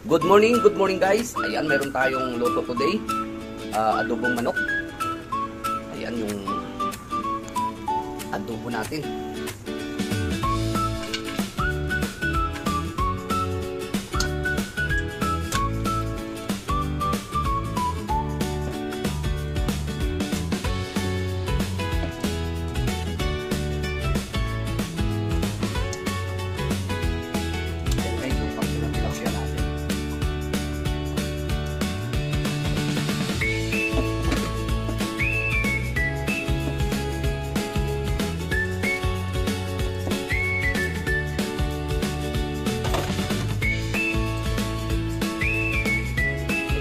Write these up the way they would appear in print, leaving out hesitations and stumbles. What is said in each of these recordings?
Good morning guys. Ayan, meron tayong luto today. Adobong manok. Ayan yung adobo natin.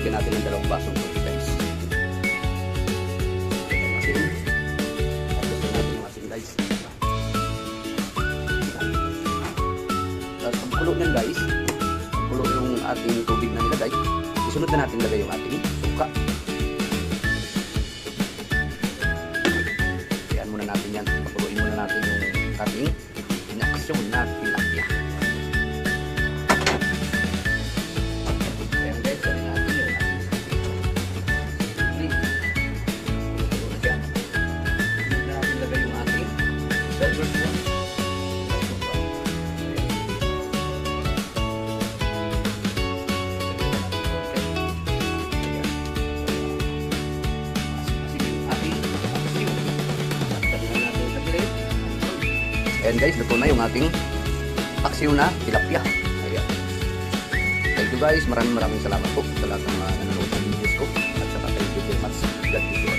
Lagyan natin ng 2 basong tubig guys. Tapos natin yung asin guys. Tapos pagkulo nyan guys, pagkulo yung ating tubig na nilagay, isunod na natin lagay yung ating suka. Kayaan muna natin yan. Pagkuloin muna natin yung ating inaksyon na tilapia. And guys, luto na yung ating paksiw na tilapia. Ayan. Thank you guys. Maraming salamat po sa lahat ng mga nanonood ng videos ko. At saka thank you very much. God bless you.